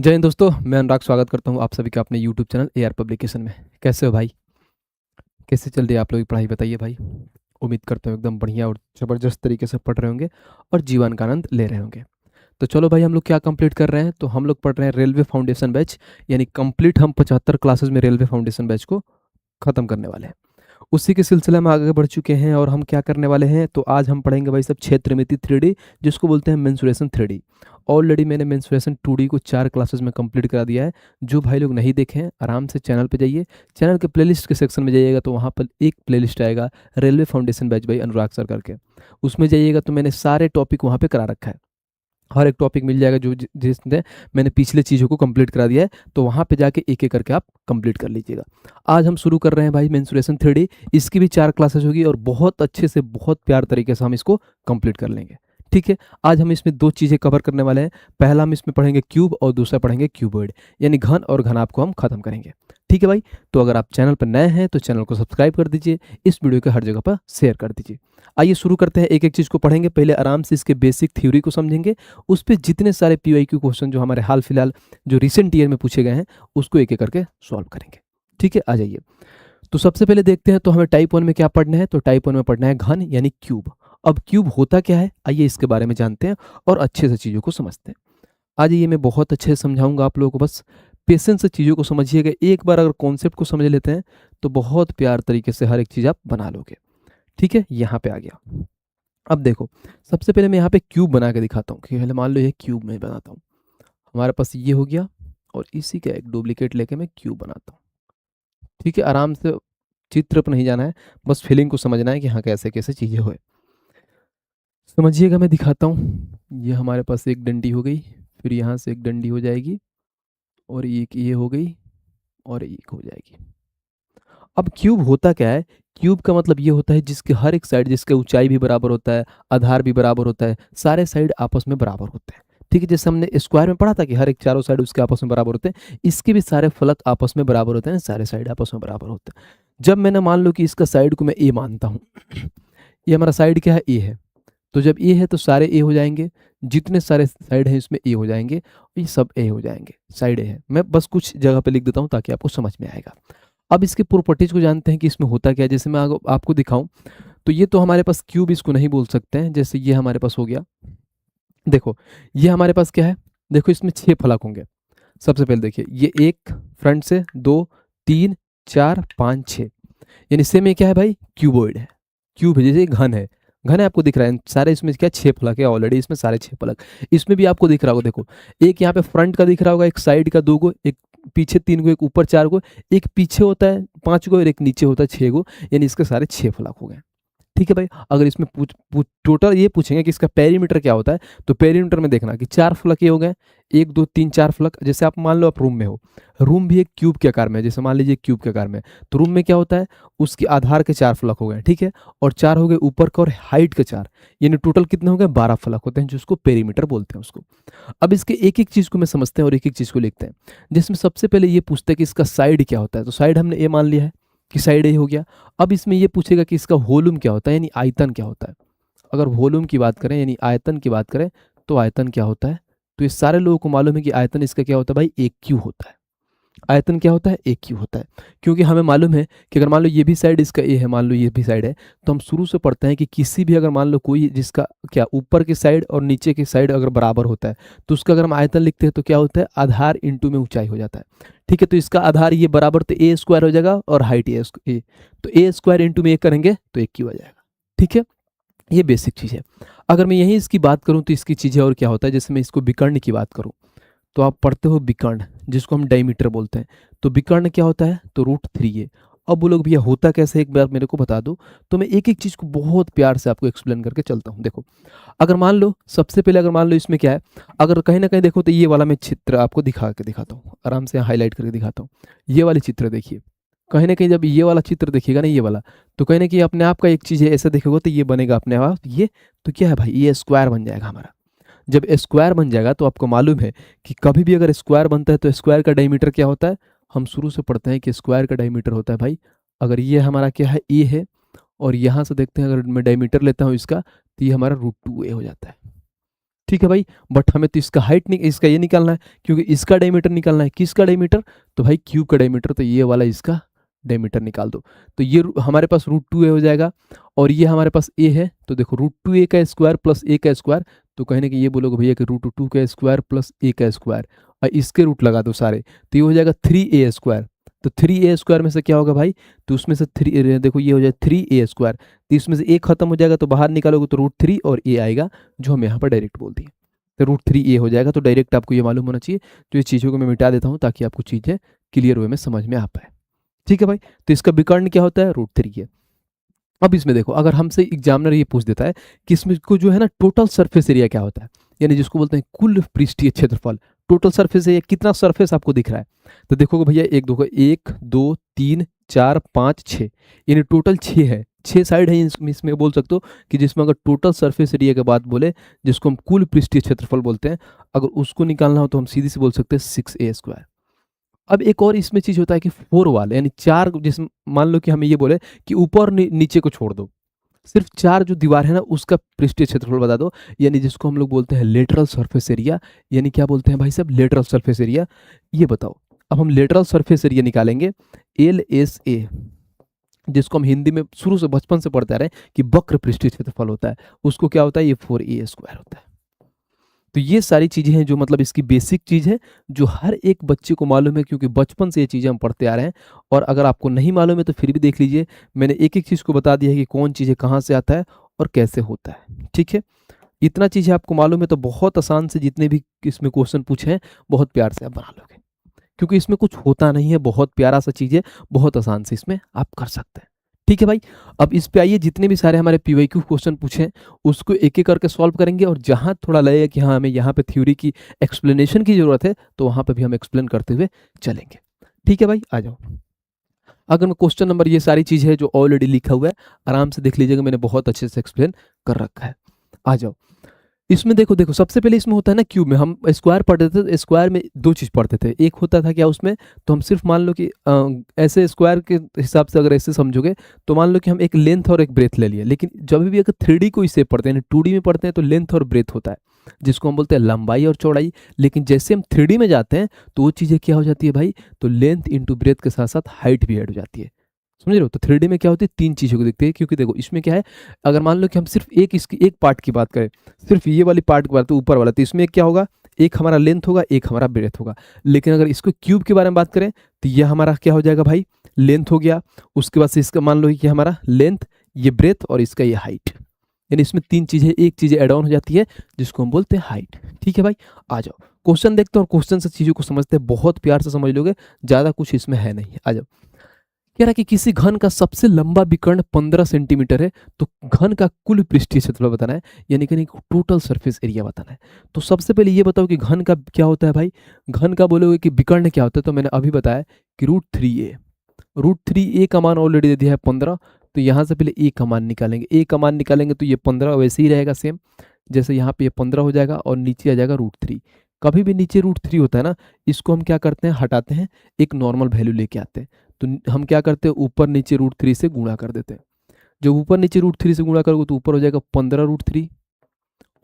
जय हिंद दोस्तों, मैं अनुराग स्वागत करता हूँ आप सभी का अपने यूट्यूब चैनल एआर पब्लिकेशन में। कैसे हो भाई? कैसे चल रही है आप लोगों की पढ़ाई, बताइए भाई। उम्मीद करता हूँ एकदम बढ़िया और ज़बरदस्त तरीके से पढ़ रहे होंगे और जीवन का आनंद ले रहे होंगे। तो चलो भाई, हम लोग क्या कंप्लीट कर रहे हैं? तो हम लोग पढ़ रहे हैं रेलवे फाउंडेशन बैच, यानी कंप्लीट हम 75 क्लासेस में रेलवे फाउंडेशन बैच को ख़त्म करने वाले हैं। उसी के सिलसिले में आगे बढ़ चुके हैं और हम क्या करने वाले हैं, तो आज हम पढ़ेंगे भाई सब क्षेत्रमिति 3D, जिसको बोलते हैं मेंसुरेशन 3D। ऑलरेडी मैंने मेंसुरेशन 2D को 4 क्लासेस में कंप्लीट करा दिया है। जो भाई लोग नहीं देखे हैं, आराम से चैनल पे जाइए, चैनल के प्लेलिस्ट के सेक्शन में जाइएगा तो वहाँ पर एक प्लेलिस्ट आएगा railway foundation batch by Anurag sir करके। उसमें जाइएगा तो मैंने सारे टॉपिक वहाँ पे करा रखा है। हर एक टॉपिक मिल जाएगा जो जिसने मैंने पिछले चीज़ों को कंप्लीट करा दिया है, तो वहाँ पे जाके एक एक करके आप कंप्लीट कर लीजिएगा। आज हम शुरू कर रहे हैं भाई मेंसुरेशन 3D। इसकी भी 4 क्लासेस होगी और बहुत अच्छे से, बहुत प्यार तरीके से हम इसको कंप्लीट कर लेंगे। ठीक है, आज हम इसमें 2 चीज़ें कवर करने वाले हैं। पहला हम इसमें पढ़ेंगे क्यूब और दूसरा पढ़ेंगे क्यूबॉइड, यानी घन और घनाभ को हम खत्म करेंगे। ठीक है भाई, तो अगर आप चैनल पर नए हैं तो चैनल को सब्सक्राइब कर दीजिए, इस वीडियो को हर जगह पर शेयर कर दीजिए। आइए शुरू करते हैं, एक एक चीज़ को पढ़ेंगे। पहले आराम से इसके बेसिक थ्योरी को समझेंगे, उस पर जितने सारे पीवाईक्यू क्वेश्चन जो हमारे हाल फिलहाल जो रिसेंट ईयर में पूछे गए हैं उसको एक एक करके सॉल्व करेंगे। ठीक है, आ जाइए। तो सबसे पहले देखते हैं, तो हमें टाइप 1 में क्या पढ़ना है? तो टाइप 1 में पढ़ना है घन यानी क्यूब। अब क्यूब होता क्या है, आइए इसके बारे में जानते हैं और अच्छे से चीज़ों को समझते हैं। आज ये मैं बहुत अच्छे से समझाऊंगा आप लोगों को, बस पेशेंस से चीज़ों को समझिएगा। एक बार अगर कॉन्सेप्ट को समझ लेते हैं तो बहुत प्यार तरीके से हर एक चीज़ आप बना लोगे। ठीक है, यहाँ पे आ गया। अब देखो, सबसे पहले मैं यहाँ पे क्यूब बना के दिखाता हूँ कि पहले मान लो ये क्यूब मैं बनाता हूँ। हमारे पास ये हो गया और इसी का एक डुप्लीकेट लेके मैं क्यूब बनाता हूँ। ठीक है, आराम से, चित्र पर नहीं जाना है, बस फीलिंग को समझना है कि हाँ कैसे कैसे चीज़ें हुए। समझिएगा, मैं दिखाता हूँ। ये हमारे पास एक डंडी हो गई, फिर यहाँ से एक डंडी हो जाएगी और एक ये हो गई और एक हो जाएगी। अब क्यूब होता क्या है? क्यूब का मतलब ये होता है जिसके हर एक साइड, जिसका ऊंचाई भी बराबर होता है, आधार भी बराबर होता है, सारे साइड आपस में बराबर होते हैं। ठीक है, जैसे हमने स्क्वायर में पढ़ा था कि हर एक चारों साइड उसके आपस में बराबर होते हैं, इसके भी सारे फलक आपस में बराबर होते हैं, सारे साइड आपस में बराबर होते हैं। जब मैंने मान लो कि इसका साइड को मैं ए मानता हूँ, ये हमारा साइड क्या है? ए है। तो जब ए है तो सारे ए हो जाएंगे, जितने सारे साइड हैं इसमें ए हो जाएंगे, ये सब ए हो जाएंगे, साइड ए है। मैं बस कुछ जगह पे लिख देता हूँ ताकि आपको समझ में आएगा। अब इसके प्रॉपर्टीज को जानते हैं कि इसमें होता क्या है। जैसे मैं आपको दिखाऊं, तो ये तो हमारे पास क्यूब इसको नहीं बोल सकते हैं। जैसे ये हमारे पास हो गया, देखो ये हमारे पास क्या है, देखो इसमें 6 फलक होंगे। सबसे पहले देखिए, ये एक फ्रंट से, 2, 3, 4, 5, 6, यानी से में क्या है भाई? क्यूबॉइड है। क्यूब है, जैसे घन है। घन है, आपको दिख रहा है सारे, इसमें क्या 6 फलक है ऑलरेडी, इसमें सारे 6 फलक। इसमें भी आपको दिख रहा होगा, देखो एक यहाँ पे फ्रंट का दिख रहा होगा, एक साइड का 2 गो, एक पीछे 3 गो, एक ऊपर 4 गो, एक पीछे होता है 5 गो और एक नीचे होता है 6 गो, यानी इसके सारे 6 फलक हो गए। ठीक है भाई, अगर इसमें टोटल ये पूछेंगे कि इसका पेरीमीटर क्या होता है, तो पेरीमीटर में देखना कि 4 फलक ये हो गए, 1, 2, 3, 4 फलक। जैसे आप मान लो आप रूम में हो, रूम भी एक क्यूब के आकार में है, जैसे मान लीजिए क्यूब के आकार में है, तो रूम में क्या होता है, उसके आधार के 4 फलक हो गए। ठीक है, और 4 हो गए ऊपर का और हाइट के 4, यानी टोटल कितने हो गए? 12 फलक होते हैं, जिसको पेरीमीटर बोलते हैं उसको। अब इसके एक एक चीज को मैं समझते हैं और एक एक चीज को लिखते हैं, जिसमें सबसे पहले ये पूछते हैं कि इसका साइड क्या होता है। तो साइड हमने ए मान लिया है कि साइड ए हो गया। अब इसमें ये पूछेगा कि इसका वॉल्यूम क्या होता है, यानी आयतन क्या होता है। अगर वॉल्यूम की बात करें यानी आयतन की बात करें, तो आयतन क्या होता है? तो ये सारे लोगों को मालूम है कि आयतन इसका क्या होता है भाई? एक क्यू होता है। आयतन क्या होता है? एक क्यू होता है। क्योंकि हमें मालूम है कि अगर मान लो ये भी साइड इसका ए है, मान लो ये भी साइड है, तो हम शुरू से पढ़ते हैं कि किसी भी, अगर मान लो कोई जिसका क्या ऊपर की साइड और नीचे की साइड अगर बराबर होता है, तो उसका अगर हम आयतन लिखते हैं तो क्या होता है? आधार इंटू में ऊंचाई हो जाता है। ठीक है, तो इसका आधार ये बराबर, तो ए स्क्वायर हो जाएगा और हाइट ए, तो ए स्क्वायर इंटू में ए करेंगे तो एक क्यू आ जाएगा। ठीक है, ये बेसिक चीज़ है। अगर मैं यही इसकी बात करूं तो इसकी चीज़ें और क्या होता है, जैसे मैं इसको विकर्ण की बात करूं, तो आप पढ़ते हो विकर्ण, जिसको हम डायमीटर बोलते हैं। तो विकर्ण क्या होता है? तो √3 है। अब वो लोग भैया होता कैसे, एक बार मेरे को बता दो। तो मैं एक एक चीज़ को बहुत प्यार से आपको एक्सप्लेन करके चलता हूँ। देखो, अगर मान लो, सबसे पहले अगर मान लो इसमें क्या है, अगर कहीं ना कहीं देखो तो ये वाला मैं चित्र आपको दिखा के दिखाता हूँ, आराम से हाईलाइट करके दिखाता हूँ। ये वाली चित्र देखिए, कहीं ना कहीं जब ये वाला चित्र देखिएगा ना, ये वाला, तो कहीं ना कहीं अपने आप का एक चीज़ है, ऐसा देखोगे तो ये बनेगा अपने आप ये। तो क्या है भाई? ये स्क्वायर बन जाएगा हमारा। जब स्क्वायर बन जाएगा तो आपको मालूम है कि कभी भी अगर स्क्वायर बनता है तो स्क्वायर का डायमीटर क्या होता है? हम शुरू से पढ़ते हैं कि स्क्वायर का डायमीटर होता है भाई, अगर ये हमारा क्या है? ए है, और यहाँ से देखते हैं अगर मैं डायमीटर लेता हूँ इसका, तो ये हमारा √2a हो जाता है। ठीक है भाई। बट हमें तो इसका हाइट इसका ये निकालना है, क्योंकि इसका डायमीटर निकालना है। किसका डायमीटर? तो भाई क्यूब का डायमीटर, तो ये वाला इसका डायमीटर निकाल दो। तो ये हमारे पास √2a हो जाएगा, और ये हमारे पास a है, तो देखो √2a का स्क्वायर प्लस a का स्क्वायर, तो कहने कि ये बोलोगे भैया कि √2 का स्क्वायर प्लस a का स्क्वायर, और इसके रूट लगा दो सारे, तो ये हो जाएगा 3a स्क्वायर। तो 3a स्क्वायर में से क्या होगा भाई? तो उसमें से 3 देखो ये हो जाए 3a स्क्वायर, तो इसमें से a खत्म हो जाएगा, तो बाहर निकालोगे तो √3 और a आएगा, जो हम यहाँ पर डायरेक्ट बोल दिए, तो √3a हो जाएगा। तो डायरेक्ट आपको ये मालूम होना चाहिए। तो ये चीज़ों को मैं मिटा देता हूँ ताकि आपको चीज़ें क्लियर वे में समझ में आ पाए। ठीक है भाई। तो इसका विकर्ण क्या होता है? √3 है। अब इसमें देखो, अगर हमसे एग्जामिनर ये पूछ देता है कि इसमें को जो है ना टोटल सरफेस एरिया क्या होता है, यानी जिसको बोलते हैं कुल पृष्ठीय क्षेत्रफल, टोटल सरफेस एरिया, कितना सरफेस आपको दिख रहा है? तो देखोगे भैया, एक दो 1 2 3 4 5 6, यानी टोटल 6 है, 6 साइड है इसमें बोल सकते हो कि जिसमें अगर टोटल सरफेस एरिया के बाद बोले, जिसको हम कुल पृष्ठीय क्षेत्रफल बोलते हैं, अगर उसको निकालना हो तो हम सीधी से बोल सकते हैं 6a स्क्वायर। अब एक और इसमें चीज होता है कि 4 वाल, यानी 4, जिस मान लो कि हमें ये बोले कि ऊपर नीचे को छोड़ दो, सिर्फ 4 जो दीवार है ना उसका पृष्ठीय क्षेत्रफल बता दो, यानी जिसको हम लोग बोलते हैं लेटरल सरफेस एरिया। यानी क्या बोलते हैं भाई साहब? Lateral surface area. ये बताओ, अब हम लेटरल सरफेस एरिया निकालेंगे, LSA, जिसको हम हिंदी में शुरू से बचपन से पढ़ते आ रहे हैं कि वक्र पृष्ठीय क्षेत्रफल होता है, उसको क्या होता है? ये 4a स्क्वायर होता है। तो ये सारी चीज़ें हैं जो मतलब इसकी बेसिक चीज़ है, जो हर एक बच्चे को मालूम है, क्योंकि बचपन से ये चीज़ें हम पढ़ते आ रहे हैं। और अगर आपको नहीं मालूम है तो फिर भी देख लीजिए, मैंने एक एक चीज़ को बता दिया है कि कौन चीज़ें कहाँ से आता है और कैसे होता है। ठीक है, इतना चीज़ें आपको मालूम है तो बहुत आसान से जितने भी इसमें क्वेश्चन पूछे हैं, बहुत प्यार से आप बना लोगे, क्योंकि इसमें कुछ होता नहीं है, बहुत प्यारा सा चीज़ है, बहुत आसान से इसमें आप कर सकते हैं। ठीक है भाई। अब इस पे आइए, जितने भी सारे हमारे PYQ क्वेश्चन पूछे हैं उसको एक एक करके सॉल्व करेंगे, और जहां थोड़ा लगेगा कि हाँ हमें यहाँ पे थ्योरी की एक्सप्लेनेशन की जरूरत है, तो वहां पे भी हम एक्सप्लेन करते हुए चलेंगे। ठीक है भाई, आ जाओ। अगर मैं क्वेश्चन नंबर, ये सारी चीज़ है जो ऑलरेडी लिखा हुआ है, आराम से देख लीजिएगा, मैंने बहुत अच्छे से एक्सप्लेन कर रखा है। आ जाओ। इसमें देखो देखो, सबसे पहले इसमें होता है ना क्यूब में, हम स्क्वायर पढ़ते थे, तो स्क्वायर में दो चीज़ पढ़ते थे। एक होता था क्या उसमें, तो हम सिर्फ मान लो कि ऐसे स्क्वायर के हिसाब से अगर ऐसे समझोगे, तो मान लो कि हम एक लेंथ और एक ब्रेथ ले लिए। लेकिन जब भी अगर 3D को इसे पढ़ते हैं, 2D में पढ़ते हैं, तो लेंथ और ब्रेथ होता है, जिसको हम बोलते हैं लंबाई और चौड़ाई। लेकिन जैसे हम 3D में जाते हैं तो वो चीज़ें क्या हो जाती है भाई? तो लेंथ इंटू ब्रेथ के साथ साथ हाइट भी ऐड हो जाती है। समझ रहे हो? तो 3D में क्या होती है, 3 चीज़ों को देखते हैं, क्योंकि देखो इसमें क्या है, अगर मान लो कि हम सिर्फ इसकी एक पार्ट की बात करें, सिर्फ ये वाली पार्ट की बात, तो ऊपर वाला, तो इसमें क्या होगा, एक हमारा लेंथ होगा, एक हमारा ब्रेथ होगा। लेकिन अगर इसको क्यूब के बारे में बात करें, तो ये हमारा क्या हो जाएगा भाई? लेंथ हो गया। उसके बाद से इसका मान लो कि हमारा लेंथ, ये ब्रेथ, और इसका ये हाइट, यानी इसमें 3 चीज़ें, एक चीज़ ऐड ऑन हो जाती है, जिसको हम बोलते हैं हाइट। ठीक है भाई, आ जाओ क्वेश्चन देखते हैं, और क्वेश्चन से चीज़ों को समझते हैं, बहुत प्यार से समझ लोगे, ज़्यादा कुछ इसमें है नहीं। आ जाओ। कह रहा है कि किसी घन का सबसे लंबा विकर्ण 15 सेंटीमीटर है, तो घन का कुल पृष्ठीय क्षेत्रफल बताना है, यानी कि टोटल सरफेस एरिया बताना है। तो सबसे पहले ये बताओ कि घन का क्या होता है भाई? घन का बोलोगे कि विकर्ण क्या होता है, तो मैंने अभी बताया कि √3a, √3a का मान ऑलरेडी दे दिया है 15, तो यहाँ से पहले a का मान निकालेंगे। a का मान निकालेंगे तो ये 15 वैसे ही रहेगा सेम, जैसे यहाँ पे ये 15 हो जाएगा, और नीचे आ जाएगा √3। कभी भी नीचे √3 होता है ना, इसको हम क्या करते हैं, हटाते हैं, एक नॉर्मल वैल्यू लेके आते हैं। तो हम क्या करते हैं, ऊपर नीचे √3 से गुणा कर देते हैं। जब ऊपर नीचे √3 से गुणा करोगे तो ऊपर हो जाएगा 15 √3,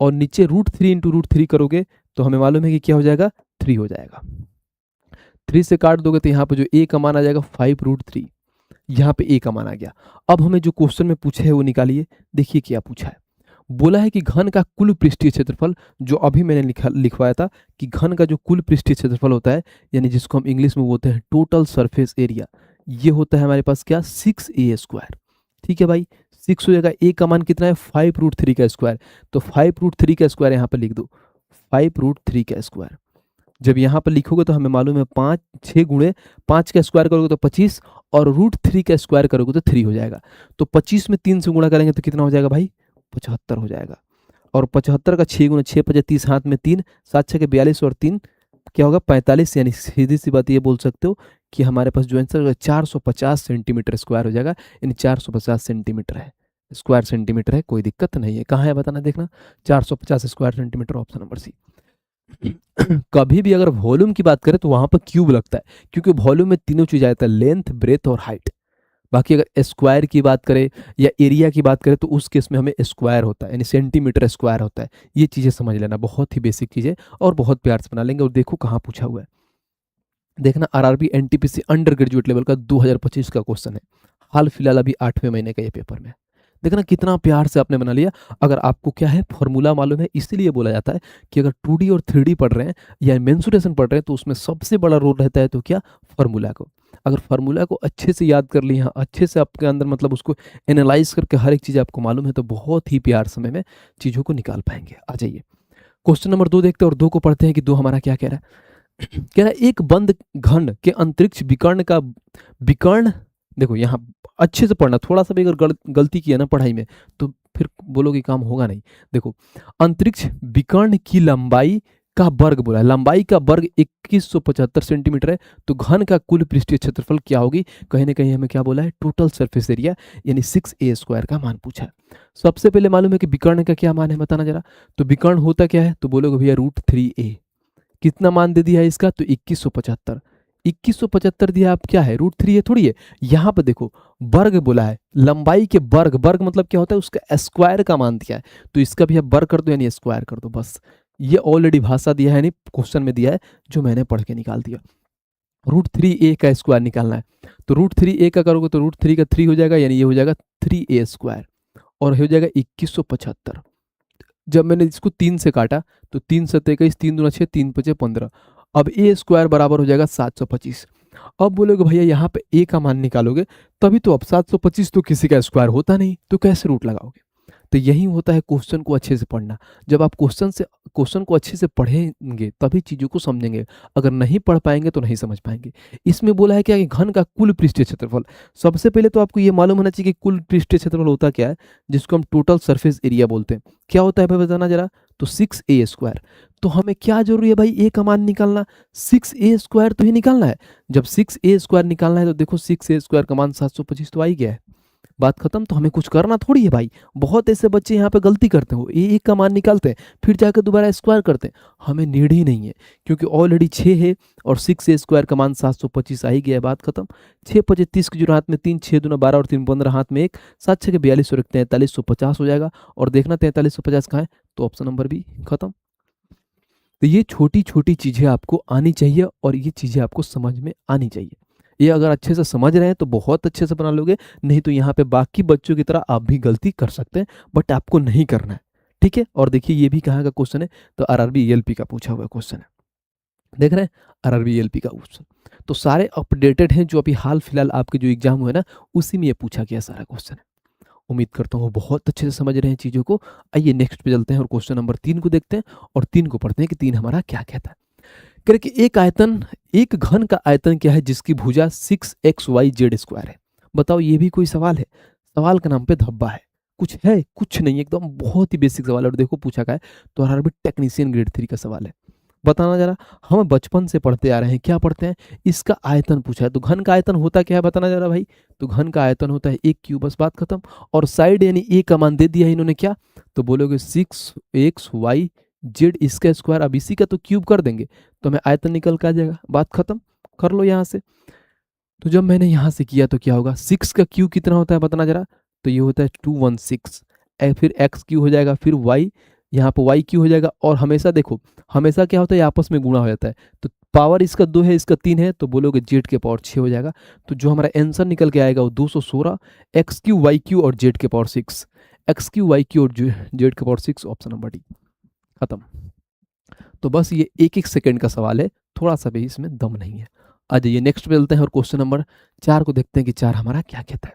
और नीचे √3 इंटू √3 करोगे तो हमें मालूम है कि क्या हो जाएगा, 3 हो जाएगा। 3 से काट दोगे तो यहाँ पे जो a का मान आ जाएगा 5 √3, यहाँ पे a का मान आ गया। अब हमें जो क्वेश्चन में पूछा है वो निकालिए। देखिए क्या पूछा है, बोला है कि घन का कुल पृष्ठीय क्षेत्रफल, जो अभी मैंने लिखवाया था कि घन का जो कुल पृष्ठीय क्षेत्रफल होता है, यानी जिसको हम इंग्लिश में बोलते हैं टोटल सरफेस एरिया, ये होता है हमारे पास क्या, 6a स्क्वायर। ठीक है भाई, 6 हो जाएगा। a का मान कितना है, 5 √3 का स्क्वायर, तो 5 √3 का स्क्वायर यहाँ पर लिख दो, 5 √3 का स्क्वायर। जब यहाँ पर लिखोगे तो हमें मालूम है 5, 6 गुणे 5 का स्क्वायर करोगे तो 25, और √3 का स्क्वायर करोगे तो 3 हो जाएगा। तो 25 में 3 से गुणा करेंगे तो कितना हो जाएगा भाई, 75 हो जाएगा। और 75 का 6 गुना 6 5 30, हाथ में 3, 7 6 के 42, और 3 क्या होगा 45, यानी सीधी सी बात ये बोल सकते हो कि हमारे पास जो आंसर 450 सेंटीमीटर स्क्वायर हो जाएगा, यानी 450 सेंटीमीटर है, स्क्वायर सेंटीमीटर है, कोई दिक्कत नहीं है। कहाँ है बताना, देखना, 450 square centimetre, option number C. कभी भी अगर वॉल्यूम की बात करें तो वहां पर क्यूब लगता है, क्योंकि वॉल्यूम में तीनों चीज आता है, लेंथ, ब्रेथ और हाइट। बाकी अगर स्क्वायर की बात करें या एरिया की बात करें तो उस केस में हमें स्क्वायर होता है, यानी सेंटीमीटर स्क्वायर होता है। ये चीज़ें समझ लेना, बहुत ही बेसिक चीज़ है और बहुत प्यार से बना लेंगे। और देखो कहाँ पूछा हुआ है, देखना RRB NTPC under graduate level का 2025 का क्वेश्चन है, हाल फिलहाल अभी 8वें महीने का ये पेपर में। देखना कितना प्यार से आपने बना लिया। अगर आपको क्या है फॉर्मूला मालूम है, इसलिए बोला जाता है कि अगर 2D और 3D पढ़ रहे हैं या मेंसुरेशन पढ़ रहे हैं तो उसमें सबसे बड़ा रोल रहता है तो क्या, फार्मूला को। अगर फार्मूला को अच्छे से याद कर लिया, अच्छे से आपके अंदर मतलब उसको एनालाइज करके हर एक चीज़ आपको मालूम है तो बहुत ही प्यार समय में चीज़ों को निकाल पाएंगे। आ जाइए क्वेश्चन नंबर 2 देखते हैं और 2 को पढ़ते हैं कि 2 हमारा क्या कह रहा है। कह रहा है एक बंद घन के अंतरिक्ष विकर्ण का विकर्ण, देखो यहाँ अच्छे से पढ़ना, थोड़ा सा भी अगर गलती किया ना पढ़ाई में तो फिर बोलोगे काम होगा नहीं। देखो अंतरिक्ष विकर्ण की लंबाई का वर्ग बोला है, लंबाई का वर्ग 2175 सेंटीमीटर है, तो घन का कुल पृष्ठीय क्षेत्रफल क्या होगी। कहीं ना कहीं हमें क्या बोला है, टोटल सरफेस एरिया यानी 6a² का मान पूछा है। सबसे पहले मालूम है कि विकर्ण का क्या मान है, बताना जरा। तो विकर्ण होता क्या है, तो बोलोगे भैया √3a। कितना मान दे दिया है इसका, तो 2175। 2175 दिया, आप क्या है √3 है थोड़ी है। यहाँ पर देखो वर्ग बोला है, लंबाई के वर्ग, वर्ग मतलब क्या होता है, उसका स्क्वायर का मान दिया है, तो इसका भी आप वर्ग कर दो यानी स्क्वायर कर दो बस। ये ऑलरेडी भाषा दिया है, यानी क्वेश्चन में दिया है जो मैंने पढ़ के निकाल दिया। √3a का स्क्वायर निकालना है, तो √3a का करोगे तो √3 का 3 हो जाएगा, यानी ये हो जाएगा 3a² और हो जाएगा 2175। जब मैंने इसको 3 से काटा तो 3 7 21, 3 दूना 6, 3 5 15। अब a² बराबर हो जाएगा 725। अब बोलोगे भैया यहाँ पे a का मान निकालोगे तभी तो, अब 725 तो किसी का स्क्वायर होता नहीं, तो कैसे रूट लगाओगे। तो यही होता है क्वेश्चन को अच्छे से पढ़ना। जब आप क्वेश्चन को अच्छे से पढ़ेंगे तभी चीज़ों को समझेंगे, अगर नहीं पढ़ पाएंगे तो नहीं समझ पाएंगे। इसमें बोला है क्या कि घन का कुल पृष्ठीय क्षेत्रफल। सबसे पहले तो आपको ये मालूम होना चाहिए कि कुल पृष्ठीय क्षेत्रफल होता क्या है, जिसको हम टोटल सरफेस एरिया बोलते हैं। क्या होता है भाई बताना जरा, तो 6a²। तो हमें क्या जरूरी है भाई, a का मान निकालना, 6a² तो ही निकालना है। जब 6a² निकालना है तो देखो 6a² का मान 725 तो आ ही गया है, बात खत्म। तो हमें कुछ करना थोड़ी है भाई। बहुत ऐसे बच्चे यहाँ पे गलती करते हो, ए का मान निकालते हैं फिर जाकर दोबारा स्क्वायर करते हैं, हमें नीड ही नहीं है क्योंकि ऑलरेडी 6 है और 6a² का मान 725 आ ही गया है, बात खत्म। 6 5 30 की जो हाथ में 3, 6 दूना 12 और 3 15 हाथ में 1, 7 6 के 42 और 4350 हो जाएगा। और देखना 4350 कहाँ है, तो ऑप्शन नंबर बी खत्म। तो ये छोटी छोटी चीज़ें आपको आनी चाहिए और ये चीज़ें आपको समझ में आनी चाहिए। ये अगर अच्छे से समझ रहे हैं तो बहुत अच्छे से बना लोगे, नहीं तो यहाँ पे बाकी बच्चों की तरह आप भी गलती कर सकते हैं, बट आपको नहीं करना है, ठीक है। और देखिए ये भी कहाँ का क्वेश्चन है, तो आरआरबी ईएलपी का पूछा हुआ क्वेश्चन है, देख रहे हैं आरआरबी ईएलपी का क्वेश्चन। तो सारे अपडेटेड हैं, जो अभी हाल फिलहाल आपके जो एग्जाम हुए ना उसी में ये पूछा गया सारा क्वेश्चन है। उम्मीद करता हूँ बहुत अच्छे से समझ रहे हैं चीज़ों को। आइए नेक्स्ट पे चलते हैं और क्वेश्चन नंबर 3 को देखते हैं और 3 को पढ़ते हैं कि 3 हमारा क्या कहता है। कह रहे कि एक घन का आयतन क्या है जिसकी भुजा 6xyz² है। बताओ ये भी कोई सवाल है, सवाल का नाम पे धब्बा है, कुछ है कुछ नहीं, एकदम बहुत ही बेसिक सवाल है। और देखो पूछा क्या है, तो आरआरबी टेक्नीशियन ग्रेड 3 का सवाल है। बताना जरा, हम बचपन से पढ़ते आ रहे हैं, क्या पढ़ते हैं, इसका आयतन पूछा है। तो घन का आयतन होता क्या है बताना जरा भाई, तो घन का आयतन होता है 1 क्यूब, बस बात खत्म। और साइड यानी a का मान दे दिया है इन्होंने, क्या तो बोलोगे 6xyz इसका स्क्वायर। अब इसी का तो क्यूब कर देंगे तो हमें आयतन निकल के आ जाएगा, बात खत्म, कर लो यहाँ से। तो जब मैंने यहाँ से किया तो क्या होगा, 6 का क्यूब कितना होता है बताना जरा, तो ये होता है 216। फिर एक्स क्यू हो जाएगा, फिर वाई, यहाँ पर वाई क्यू हो जाएगा। और हमेशा देखो, हमेशा क्या होता है, आपस में गुणा हो जाता है। तो पावर इसका 2 है, इसका 3 है, तो बोलोगे जेड के पावर 6 हो जाएगा। तो जो हमारा आंसर निकल के आएगा वो 216 एक्स क्यू वाई क्यू और जेड के power 6, X Q Y Q और जेड के पावर 6, ऑप्शन नंबर डी खत्म। तो बस ये 1 सेकंड का सवाल है, थोड़ा सा भी इसमें दम नहीं है। आ जाइए नेक्स्ट पे चलते हैं और क्वेश्चन नंबर 4 को देखते हैं कि 4 हमारा क्या कहता है।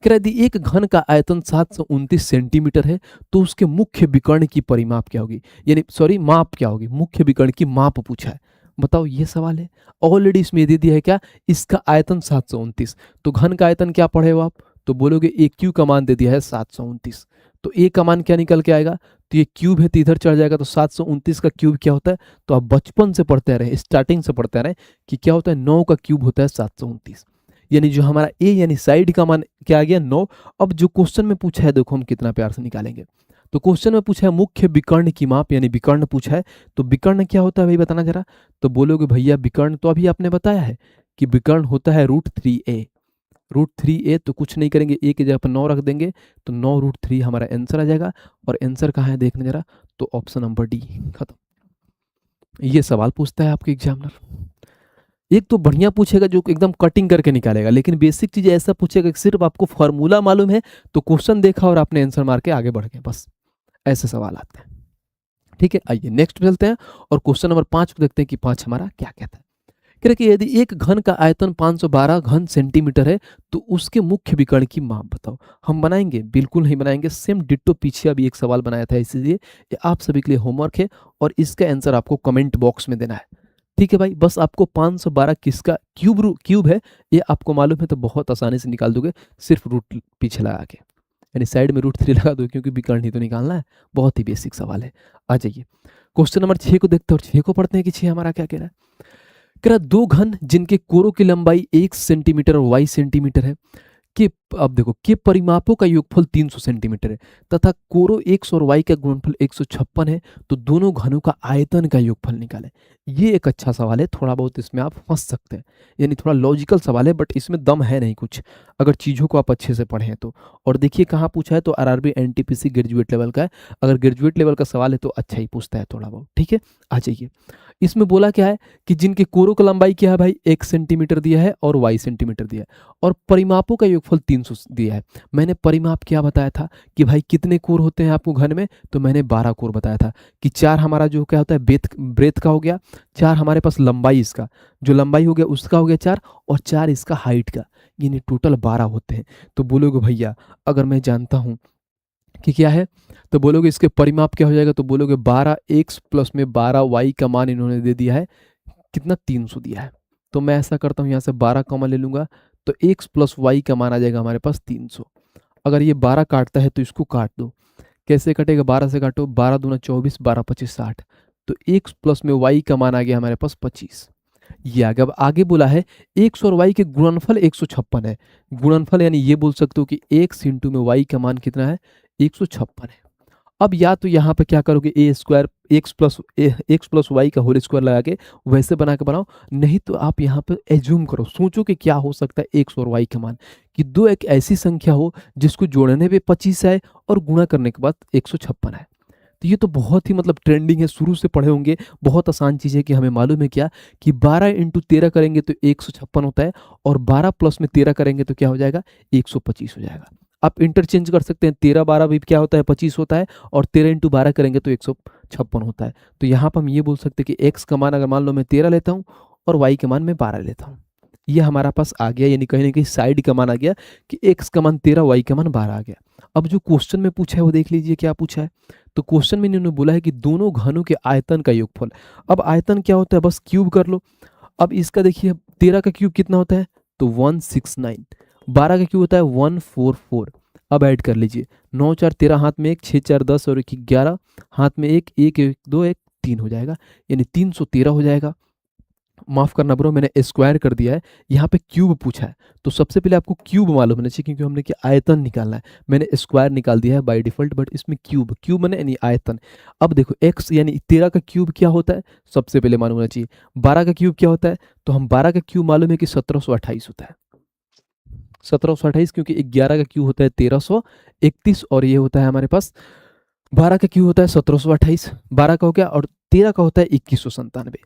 कह रहा है यदि एक घन का आयतन 729 सेंटीमीटर है तो उसके मुख्य विकर्ण की परिमाप क्या होगी, यानी सॉरी माप क्या होगी, मुख्य विकर्ण की माप पूछा है। बताओ ये सवाल है, ऑलरेडी इसमें दे दिया है क्या, इसका आयतन 729। तो घन का आयतन क्या पढ़े हो आप, तो बोलोगे ए क्यू का मान दे दिया है 729। तो ए का मान क्या निकल के आएगा, तो ये क्यूब है तो इधर चढ़ जाएगा, तो 729 का क्यूब क्या होता है, तो आप बचपन से पढ़ते रहे, स्टार्टिंग से पढ़ते रहे कि क्या होता है, 9 का क्यूब होता है 729। यानी जो हमारा ए यानी साइड का मान क्या आ गया 9। अब जो क्वेश्चन में पूछा है देखो हम कितना प्यार से निकालेंगे। तो क्वेश्चन में पूछा है मुख्य विकर्ण की माप, यानी विकर्ण पूछा है। तो विकर्ण क्या होता है भाई बताना जरा, तो बोलोगे भैया विकर्ण तो अभी आपने बताया है कि विकर्ण होता है √3a। √3a, तो कुछ नहीं करेंगे, a की जगह पर 9 रख देंगे, तो 9√3 हमारा आंसर आ जाएगा। और आंसर कहाँ है देखना जरा, तो ऑप्शन नंबर डी, खत्म। ये सवाल पूछता है आपके एग्जामिनर। एक तो बढ़िया पूछेगा जो एकदम कटिंग करके निकालेगा, लेकिन बेसिक चीज ऐसा पूछेगा कि सिर्फ आपको फॉर्मूला मालूम है तो क्वेश्चन देखा और आपने आंसर मार के आगे बढ़ गए, बस ऐसे सवाल आते हैं। ठीक है, आइए नेक्स्ट चलते हैं और क्वेश्चन नंबर 5 को देखते हैं कि 5 हमारा क्या कहता है। कह रहे कि यदि एक घन का आयतन 512 घन सेंटीमीटर है तो उसके मुख्य विकर्ण की माप बताओ। हम बनाएंगे? बिल्कुल नहीं बनाएंगे, सेम डिट्टो पीछे अभी एक सवाल बनाया था, इसीलिए ये आप सभी के लिए होमवर्क है और इसका आंसर आपको कमेंट बॉक्स में देना है। ठीक है भाई, बस आपको 512 किसका क्यूब है ये आपको मालूम है तो बहुत आसानी से निकाल दोगे, सिर्फ रूट पीछे लगा के, यानी साइड में √3 लगा दो, क्योंकि विकर्ण ही तो निकालना है। बहुत ही बेसिक सवाल है। आ जाइए क्वेश्चन नंबर 6 को देखते हैं और 6 को पढ़ते हैं कि 6 हमारा क्या कह रहा है। कह रहा दो घन जिनके कोरों की लंबाई 1 सेंटीमीटर और y सेंटीमीटर है कि, अब देखो, के परिमापों का योगफल 300 सेंटीमीटर है तथा कोरो x और y का गुणनफल 156 है, तो दोनों घनों का आयतन का योगफल निकालें। ये एक अच्छा सवाल है, थोड़ा बहुत इसमें आप फंस सकते हैं, यानी थोड़ा लॉजिकल सवाल है, बट इसमें दम है नहीं कुछ, अगर चीज़ों को आप अच्छे से पढ़ें तो। और देखिए कहाँ पूछा है, तो आरआरबी एनटीपीसी ग्रेजुएट लेवल का है, अगर ग्रेजुएट लेवल का सवाल है तो अच्छा ही पूछता है थोड़ा बहुत। ठीक है, आ जाइए। इसमें बोला क्या है कि जिनके कोरों का लंबाई क्या है भाई, 1 सेंटीमीटर दिया है और y सेंटीमीटर दिया है, और परिमापों का योगफल 300 दिया है। मैंने परिमाप क्या बताया था कि भाई कितने कोर होते हैं आपको घन में, तो मैंने 12 कोर बताया था कि 4 हमारा जो क्या होता है ब्रेथ का हो गया, 4 हमारे पास लंबाई, इसका जो लंबाई हो गया उसका हो गया 4, और 4 इसका हाइट का, यानी टोटल 12 होते हैं। तो बोलोगे भैया अगर मैं जानता हूँ कि क्या है, तो बोलोगे इसके परिमाप क्या हो जाएगा, तो बोलोगे 12x प्लस में 12y का मान इन्होंने दे दिया है, कितना, 300 दिया है। तो मैं ऐसा करता हूँ, यहाँ से 12 कॉमन ले लूंगा, तो x प्लस y का मान आ जाएगा हमारे पास 300। अगर ये 12 काटता है तो इसको काट दो, कैसे कटेगा, 12 से काटो, 12 दूना 24, 12 25 60, तो x प्लस में y का मान आ गया हमारे पास 25। ये आगे, अब आगे बोला है x और y के गुणनफल 156 है, गुणनफल यानी ये बोल सकते हो कि x इंटू में y का मान कितना है, 156 है। अब या तो यहाँ पे क्या करोगे, ए स्क्वायर एक्स प्लस वाई का होल स्क्वायर लगा के वैसे बना के बनाओ, नहीं तो आप यहाँ पे एज्यूम करो, सोचो कि क्या हो सकता है एक्स और वाई का मान, कि दो एक ऐसी संख्या हो जिसको जोड़ने पे 25 है और गुणा करने के बाद 156 है। तो ये तो बहुत ही मतलब ट्रेंडिंग है, शुरू से पढ़े होंगे, बहुत आसान चीज़ है कि हमें मालूम है क्या कि 12 इंटू 13 करेंगे तो 156 होता है, और 12 प्लस में 13 करेंगे तो क्या हो जाएगा, 125 हो जाएगा। आप इंटरचेंज कर सकते हैं, 13 12 भी क्या होता है, 25 होता है, और 13 इंटू 12 करेंगे तो 156 होता है। तो यहाँ पर हम ये बोल सकते हैं कि x का मान अगर मान लो मैं 13 लेता हूँ और y का मान मैं 12 लेता हूँ, ये हमारा पास आ गया, यानी कहीं ना कहीं साइड का मान आ गया कि x का मान 13, y का मान 12 आ गया। अब जो क्वेश्चन में पूछा है वो देख लीजिए क्या पूछा है। तो क्वेश्चन में इन्होंने बोला है कि दोनों घनों के आयतन का योगफल। अब आयतन क्या होता है, बस क्यूब कर लो। अब इसका देखिए 13 का क्यूब कितना होता है, तो 169, 12 का क्यूब होता है 144। अब ऐड कर लीजिए, 9 4 13 हाथ में 1, 6 4 10 और 1 11 हाथ में 1 1 1 2 1 3 हो जाएगा, यानी 313 हो जाएगा। माफ करना ब्रो, मैंने स्क्वायर कर दिया है, यहाँ पे क्यूब पूछा है, तो सबसे पहले आपको क्यूब मालूम होना चाहिए, क्योंकि हमने क्या आयतन निकालना है। मैंने स्क्वायर निकाल दिया है बाय डिफॉल्ट, बट इसमें क्यूब मैंने यानी आयतन। अब देखो x यानी 13 का क्यूब क्या होता है, सबसे पहले मालूम होना चाहिए। 12 का क्यूब क्या होता है, तो हम 12 का क्यूब मालूम है कि 1728 होता है, 1728, क्योंकि 11 का क्यूब होता है 1331, और ये होता है हमारे पास 12 का क्यूब होता है 1728, 12 का हो गया, और 13 का होता है 2197।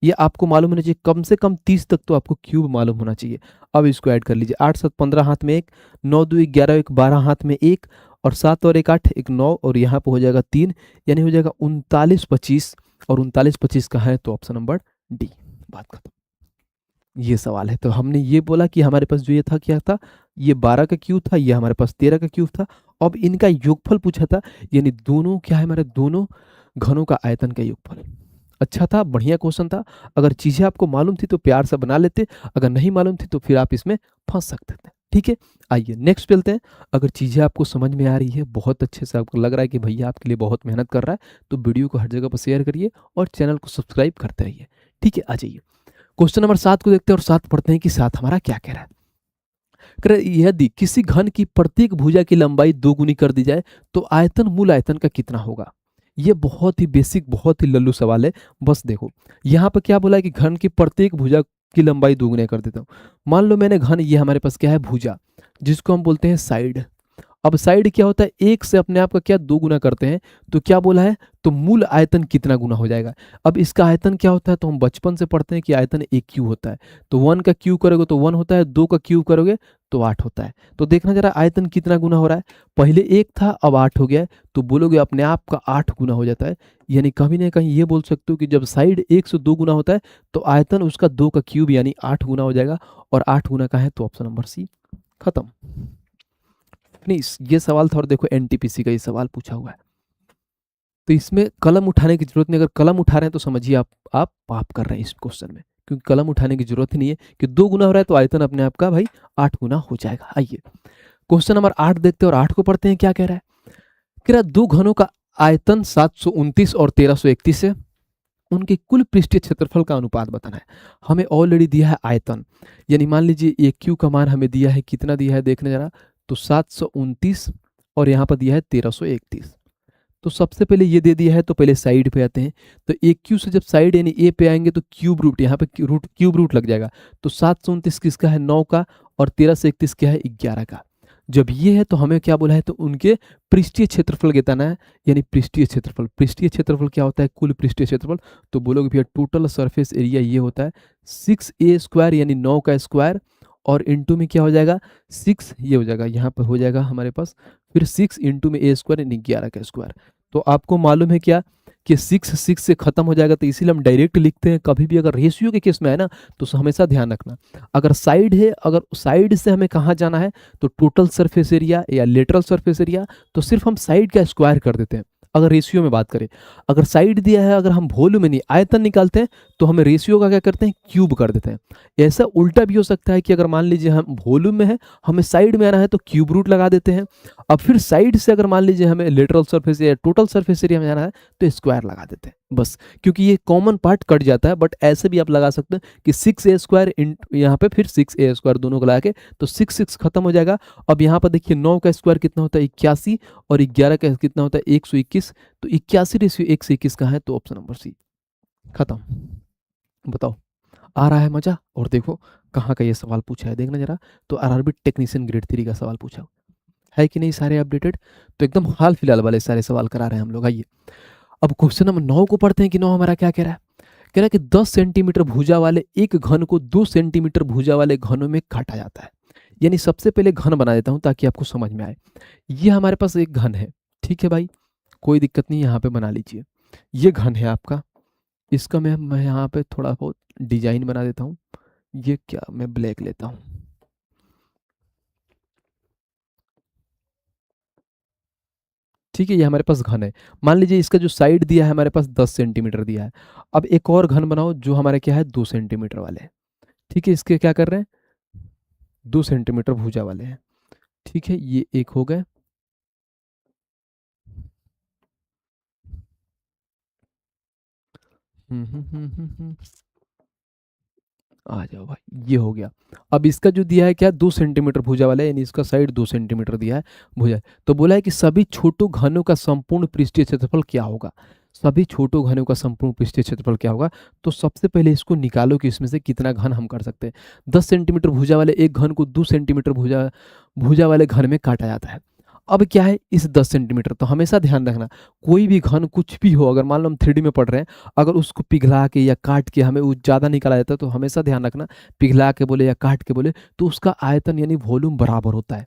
ये आपको मालूम होना चाहिए, कम से कम 30 तक तो आपको क्यूब मालूम होना चाहिए। अब इसको ऐड कर लीजिए, 8 7 15 हाथ में 1, 9 2 11 1 12 हाथ में 1, और 7 और 1 8 1 9, और यहाँ पे हो जाएगा 3, यानी हो जाएगा 39 25, और 39 25 कहाँ है, तो ऑप्शन नंबर डी, बात खत्म। ये सवाल है, तो हमने ये बोला कि हमारे पास जो ये था क्या था, ये 12 का क्यूब था, ये हमारे पास 13 का क्यूब था। अब इनका योगफल पूछा था, यानी दोनों क्या है, हमारे दोनों घनों का आयतन का योगफल। अच्छा था, बढ़िया क्वेश्चन था, अगर चीज़ें आपको मालूम थी तो प्यार से बना लेते, अगर नहीं मालूम थी तो फिर आप इसमें फंस सकते थे। ठीक है, आइए नेक्स्ट चलते हैं। अगर चीज़ें आपको समझ में आ रही है, बहुत अच्छे से आपको लग रहा है कि भैया आपके लिए बहुत मेहनत कर रहा है, तो वीडियो को हर जगह पर शेयर करिए और चैनल को सब्सक्राइब करते रहिए। ठीक है, आ जाइए क्वेश्चन नंबर 7 को देखते हैं और 7 पढ़ते हैं कि 7 हमारा क्या कह रहा है। कह रहा है, यदि किसी घन की प्रत्येक भुजा की लंबाई 2 गुनी कर दी जाए तो आयतन मूल आयतन का कितना होगा। ये बहुत ही बेसिक, बहुत ही लल्लू सवाल है। बस देखो यहाँ पर क्या बोला है कि घन की प्रत्येक भुजा की लंबाई दोगुना कर देता हूँ। मान लो मैंने घन, ये हमारे पास क्या है, भुजा, जिसको हम बोलते हैं साइड। अब साइड क्या होता है, एक से अपने आप का क्या दो गुना करते हैं, तो क्या बोला है, तो मूल आयतन कितना गुना हो जाएगा। अब इसका आयतन क्या होता है, तो हम बचपन से पढ़ते हैं कि आयतन एक क्यू होता है। तो 1 का क्यू करोगे तो 1 होता है, 2 का क्यू करोगे तो 8 होता है। तो देखना जरा आयतन कितना गुना हो रहा है, पहले 1 था अब 8 हो गया है, तो बोलोगे अपने आप का 8 गुना हो जाता है। यानी कभी ना कहीं ये बोल सकते हो कि जब साइड 1 से 2 गुना होता है तो आयतन उसका 2 का क्यूब यानी 8 गुना हो जाएगा। और 8 गुना का है तो ऑप्शन नंबर सी, खत्म। नहीं, ये सवाल था और देखो एनटीपीसी का ये सवाल पूछा हुआ है, तो इसमें कलम उठाने की जरूरत नहीं। अगर कलम उठा रहे हैं तो समझिए आप पाप कर रहे हैं इस क्वेश्चन में, क्योंकि कलम उठाने की जरूरत ही नहीं है कि 2 गुना हो रहा है तो आयतन अपने आप का भाई 8 गुना हो जाएगा। आइए क्वेश्चन नंबर 8 देखते हैं और 8 को पढ़ते हैं, क्या कह रहा है। कह रहा है दो घनों का आयतन 729 और 1331 है, उनके कुल पृष्ठीय क्षेत्रफल का अनुपात बताना है। हमें ऑलरेडी दिया है आयतन, यानी मान लीजिए ये क्यू का मान हमें दिया है, कितना दिया है देखने जरा, तो 729 और यहाँ पर दिया है 1331। तो सबसे पहले ये दे दिया है तो पहले साइड पे आते हैं। तो ए क्यू से जब साइड यानी ए पे आएंगे तो क्यूब रूट, यहाँ पे क्यूब रूट लग जाएगा। तो 729 किसका है, 9 का, और 1331 क्या है, 11 का। जब ये है तो हमें क्या बोला है, तो उनके पृष्ठीय क्षेत्रफल बताना है, यानी पृष्ठीय क्षेत्रफल। पृष्ठीय क्षेत्रफल क्या होता है, कुल पृष्ठीय क्षेत्रफल। तो बोलोगे भैया टोटल सरफेस एरिया ये होता है 6a² यानी 9 का स्क्वायर, और इंटू में क्या हो जाएगा 6, ये हो जाएगा यहाँ पर हो जाएगा हमारे पास, फिर 6 इंटू में a² यानी 11 का स्क्वायर। तो आपको मालूम है क्या कि 6 से खत्म हो जाएगा, तो इसीलिए हम डायरेक्ट लिखते हैं। कभी भी अगर रेशियो के केस में है ना, तो हमेशा ध्यान रखना, अगर साइड है, अगर साइड से हमें कहाँ जाना है, तो टोटल सरफेस एरिया या लेटरल सरफेस एरिया, तो सिर्फ हम साइड का स्क्वायर कर देते हैं। अगर रेशियो में बात करें, अगर साइड दिया है, अगर हम वॉल्यूम में नहीं आयतन निकालते हैं, तो हमें रेशियो का क्या करते हैं, क्यूब कर देते हैं। ऐसा उल्टा भी हो सकता है कि अगर मान लीजिए हम वॉल्यूम में है, हमें साइड में आना है, तो क्यूब रूट लगा देते हैं। अब फिर साइड से अगर मान लीजिए हमें लेटरल सरफेस या टोटल सरफेस एरिया में जाना है, तो स्क्वायर लगा देते हैं बस, क्योंकि ये कॉमन पार्ट कट जाता है। बट ऐसे भी आप लगा सकते हैं कि 6a² यहाँ पे फिर 6a² दोनों को लगा के, तो 6 खत्म हो जाएगा। अब यहाँ पर देखिए 9 का स्क्वायर कितना होता है, 81, और 11 का कितना होता है, 121। तो 81 रेशियो 1 से 21 का है, तो ऑप्शन नंबर सी, खत्म। बताओ आ रहा है मजा। और देखो कहाँ का ये सवाल पूछा है, देखना जरा, तो आरआरबी टेक्नीशियन ग्रेड 3 का सवाल पूछा है कि नहीं, सारे अपडेटेड। तो एकदम हाल फिलहाल वाले सारे सवाल करा रहे हैं हम लोग। आइए अब क्वेश्चन नंबर 9 को पढ़ते हैं कि 9 हमारा क्या कह रहा है। कह रहा है कि 10 सेंटीमीटर भुजा वाले एक घन को 2 सेंटीमीटर भुजा वाले घनों में काटा जाता है। यानी सबसे पहले घन बना देता हूं ताकि आपको समझ में आए। ये हमारे पास एक घन है, ठीक है भाई, कोई दिक्कत नहीं, यहाँ पे बना लीजिए। ये घन है आपका, इसका मैं यहाँ पे थोड़ा बहुत डिजाइन बना देता हूँ। ये क्या, मैं ब्लैक लेता हूँ। ठीक है, ये हमारे पास घन है। मान लीजिए इसका जो साइड दिया है हमारे पास 10 सेंटीमीटर दिया है। अब एक और घन बनाओ जो हमारे क्या है 2 सेंटीमीटर वाले हैं। ठीक है, इसके क्या कर रहे हैं, 2 सेंटीमीटर भुजा वाले हैं। ठीक है, ये एक हो गए। आ जाओ भाई, ये हो गया। अब इसका जो दिया है क्या, 2 सेंटीमीटर भुजा वाला है, यानी इसका साइड 2 सेंटीमीटर दिया है भुजा। तो बोला है कि सभी छोटों घनों का संपूर्ण पृष्ठीय क्षेत्रफल क्या होगा। सभी छोटों घनों का संपूर्ण पृष्ठीय क्षेत्रफल क्या होगा। तो सबसे पहले इसको निकालो कि इसमें से कितना घन हम कर सकते हैं। 10 सेंटीमीटर भुजा वाले एक घन को 2 सेंटीमीटर भुजा भुजा वाले घन में काटा जाता है। अब क्या है इस 10 सेंटीमीटर, तो हमेशा ध्यान रखना, कोई भी घन कुछ भी हो, अगर मान लो हम 3D में पढ़ रहे हैं, अगर उसको पिघला के या काट के हमें वो ज़्यादा निकाला जाता है, तो हमेशा ध्यान रखना, पिघला के बोले या काट के बोले, तो उसका आयतन यानी वॉल्यूम बराबर होता है।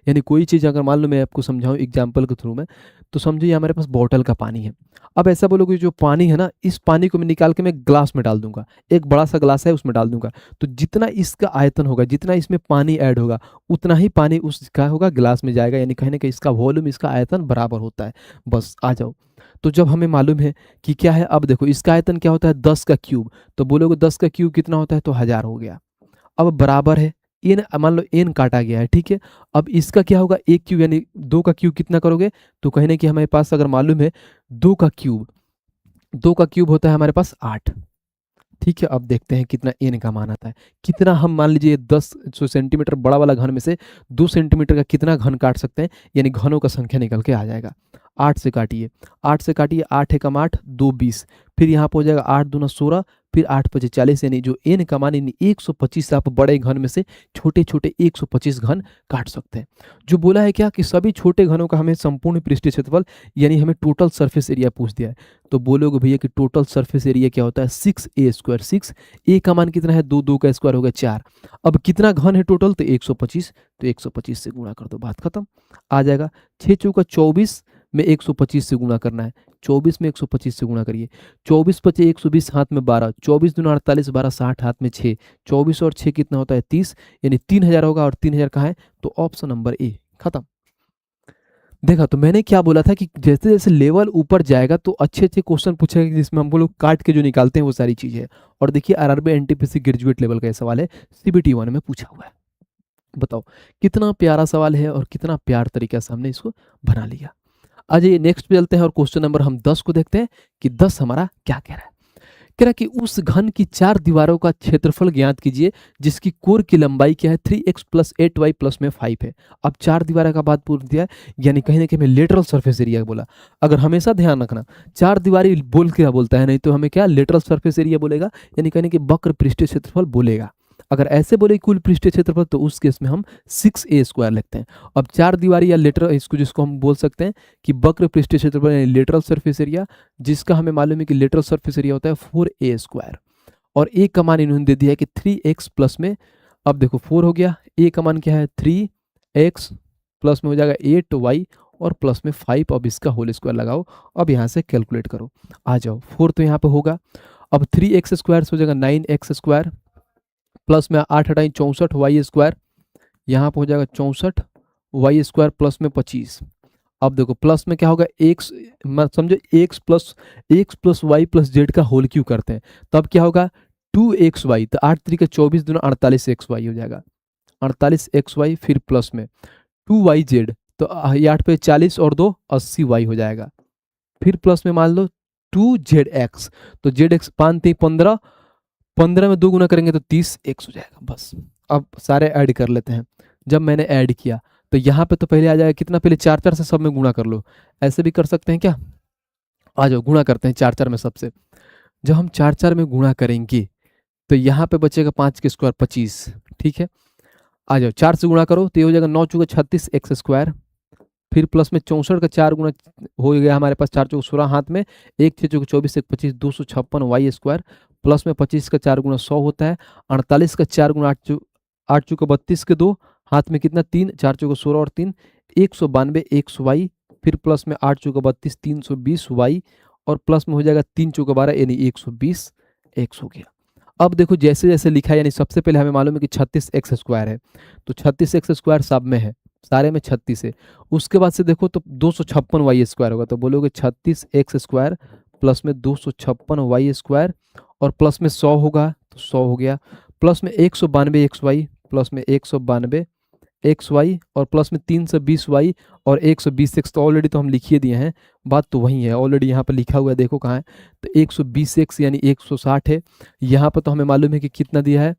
यानी कोई चीज़ अगर मान लो मैं आपको समझाऊं एग्जाम्पल के थ्रू में, तो समझो ये हमारे पास बॉटल का पानी है। अब ऐसा बोलोगे जो पानी है ना, इस पानी को मैं निकाल के मैं ग्लास में डाल दूंगा, एक बड़ा सा ग्लास है उसमें डाल दूंगा, तो जितना इसका आयतन होगा, जितना इसमें पानी ऐड होगा, उतना ही पानी उसका होगा ग्लास में जाएगा। यानी कहीं ना कहीं इसका वॉल्यूम इसका आयतन बराबर होता है। बस आ जाओ। तो जब हमें मालूम है कि क्या है, अब देखो इसका आयतन क्या होता है 10 का क्यूब, तो बोलोगे 10 का क्यूब कितना होता है, तो 1000 हो गया। अब बराबर है एन, मान लो एन काटा गया है, ठीक है। अब इसका क्या होगा, एक क्यूब यानी 2 का क्यूब कितना करोगे, तो कहने कि हमारे पास अगर मालूम है 2 का क्यूब, 2 का क्यूब होता है हमारे पास 8। ठीक है, अब देखते हैं कितना एन का मान आता है। कितना हम मान लीजिए 10 सेंटीमीटर बड़ा वाला घन में से 2 सेंटीमीटर का कितना घन काट सकते हैं, यानी घनों का संख्या निकल के आ जाएगा। 8 से काटिए, 8 से काटिए, 8 एकम 8, 2 20, फिर यहाँ पर हो जाएगा 8 दूना 16, फिर 8 5 40 यानी जो n का मान यानी 125 आप बड़े घन में से छोटे छोटे 125 घन काट सकते हैं। जो बोला है क्या कि सभी छोटे घनों का हमें संपूर्ण पृष्ठीय क्षेत्रफल यानी हमें टोटल सरफेस एरिया पूछ दिया है। तो बोलोगे भैया कि टोटल सरफेस एरिया क्या होता है 6a²। 6a का मान कितना है 2, 2 का स्क्वायर हो गया 4। अब कितना घन है टोटल तो 125, तो 125 से गुणा कर दो, बात खत्म। आ जाएगा 6 चौका 24 में 125 से गुणा करना है, 24 में 125 से गुणा करिए, 24 पचे 120 हाथ में 12, 24 दूना 48 12 60 हाथ में 6, 24 और 6 कितना होता है 30, यानी 3000 होगा। और 3000 कहाँ है तो ऑप्शन नंबर ए, खत्म। देखा तो मैंने क्या बोला था कि जैसे जैसे लेवल ऊपर जाएगा तो अच्छे अच्छे क्वेश्चन पूछेगा जिसमें हम लोग काट के जो निकालते हैं वो सारी चीजें। और देखिए आरआरबी एनटीपीसी ग्रेजुएट लेवल का ये सवाल है, सीबीटी 1 में पूछा हुआ है। बताओ कितना प्यारा सवाल है और कितना प्यार तरीके से हमने इसको बना लिया। आज ये नेक्स्ट पे चलते हैं और क्वेश्चन नंबर हम 10 को देखते हैं कि 10 हमारा क्या कह रहा है। कह रहा है कि उस घन की 4 दीवारों का क्षेत्रफल ज्ञात कीजिए जिसकी कोर की लंबाई क्या है 3x + 8y + में 5 है। अब 4 दीवारों का बात पूछ दिया है, यानी कहीं ना कहीं हमें लेटरल सरफेस एरिया बोला। अगर हमेशा ध्यान रखना 4 दीवारी बोल क्या बोलता है, नहीं तो हमें क्या लेटरल सरफेस एरिया बोलेगा, यानी कहने कि वक्र पृष्ठीय क्षेत्रफल बोलेगा। अगर ऐसे बोले कुल पृष्ठीय क्षेत्रफल तो उस केस में हम 6a² लिखते हैं। अब 4 दीवारी या लेटरल इसको जिसको हम बोल सकते हैं कि वक्र पृष्ठीय क्षेत्रफल यानी लेटरल सरफेस एरिया, जिसका हमें मालूम है कि लेटरल सरफेस एरिया होता है 4a²। और a का मान इन्होंने दे दिया है कि 3x प्लस में, अब देखो 4 हो गया, a का मान क्या है 3x प्लस में हो जाएगा 8y और प्लस में 5। अब इसका होल स्क्वायर लगाओ, अब यहाँ से कैलकुलेट करो, आ जाओ 4 तो यहाँ पे होगा। अब 3x² हो जाएगा 9x² प्लस में 8 हटाई 64y², यहाँ पर हो जाएगा 64y² प्लस में 25। अब देखो प्लस में क्या होगा x, समझो x plus y plus Z का होल क्यों करते हैं, तब क्या होगा 2xy, तो 8 3 24 दूना 48xy हो जाएगा, 48xy फिर प्लस में 2yz, तो 8 पे 40 और 2 80y हो जाएगा। फिर प्लस में मान लो 2zx, तो zx 5 3 15, 15 में 2 गुना करेंगे तो 30x हो जाएगा। बस अब सारे ऐड कर लेते हैं। जब मैंने ऐड किया तो यहाँ पे तो पहले आ जाएगा कितना, पहले 4 4 से सब में गुणा कर लो, ऐसे भी कर सकते हैं क्या, आ जाओ गुणा करते हैं 4 4 में सबसे। जब हम 4 4 में गुणा करेंगे तो यहाँ पे बचेगा 5 के स्क्वायर 25, ठीक है। आ जाओ 4 से गुणा करो तो ये हो जाएगा 9 चौका 36x², फिर प्लस में 64 का 4 गुना हो गया हमारे पास 4 चौका 16 हाथ में, 1 6 चौका 24 1 25 256y² प्लस में 25 का 4 गुना 100 होता है, 48 का 4 गुना 8 चौका 32 के 2 हाथ में कितना 3, 4 चौका 16 और 3 192 100y, फिर प्लस में 8 चौका 32 320y और प्लस में हो जाएगा 3 चौका 12 यानी 120 x हो गया। अब देखो जैसे जैसे लिखा है, यानी सबसे पहले हमें मालूम है कि 36x² है, तो 36x² सब में है, सारे में 36 है। उसके बाद से देखो तो 256y² होगा, तो बोलोगे 36x² प्लस में 256y² और प्लस में 100 होगा तो 100 हो गया, प्लस में 192xy प्लस में 192xy और प्लस में 320y और 120x, तो ऑलरेडी तो हम लिखिए दिए हैं, बात तो वही है, ऑलरेडी यहाँ पर लिखा हुआ है, देखो कहाँ है, तो 120x यानी 160 है। यहाँ पर तो हमें मालूम है कि कितना दिया है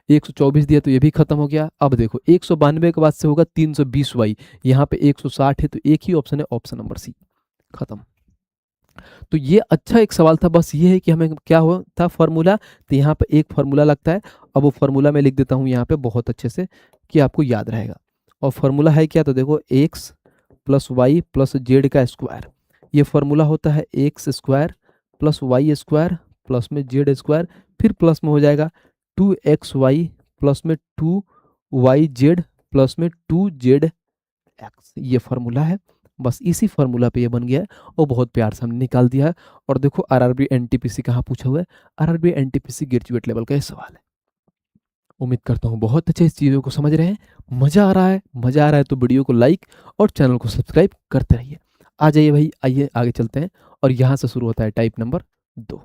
124 दिया, तो ये भी खत्म हो गया। अब देखो 192 के बाद से होगा 320y, यहाँ पे 160 है, तो एक ही ऑप्शन है, ऑप्शन नंबर सी, खत्म। तो ये अच्छा एक सवाल था, बस ये है कि हमें क्या हुआ था फॉर्मूला, तो यहाँ पे एक फॉर्मूला लगता है। अब वो फॉर्मूला मैं लिख देता हूँ यहाँ पे बहुत अच्छे से कि आपको याद रहेगा। और फॉर्मूला है क्या, तो देखो x plus Y plus Z का स्क्वायर, ये फॉर्मूला होता है x² प्लस y² प्लस में z², फिर प्लस में हो जाएगा 2xy प्लस में 2yz प्लस में 2zx, ये फॉर्मूला है। बस इसी फार्मूला पे ये बन गया है और बहुत प्यार से हमने निकाल दिया है। और देखो आरआरबी एनटीपीसी कहाँ पूछा हुआ है, आरआरबी एनटीपीसी ग्रेजुएट लेवल का ये सवाल है। उम्मीद करता हूँ बहुत अच्छे इस चीज़ों को समझ रहे हैं, मज़ा आ रहा है। मज़ा आ रहा है तो वीडियो को लाइक और चैनल को सब्सक्राइब करते रहिए। आ जाइए भाई, आइए आगे चलते हैं और यहाँ से शुरू होता है टाइप नंबर 2।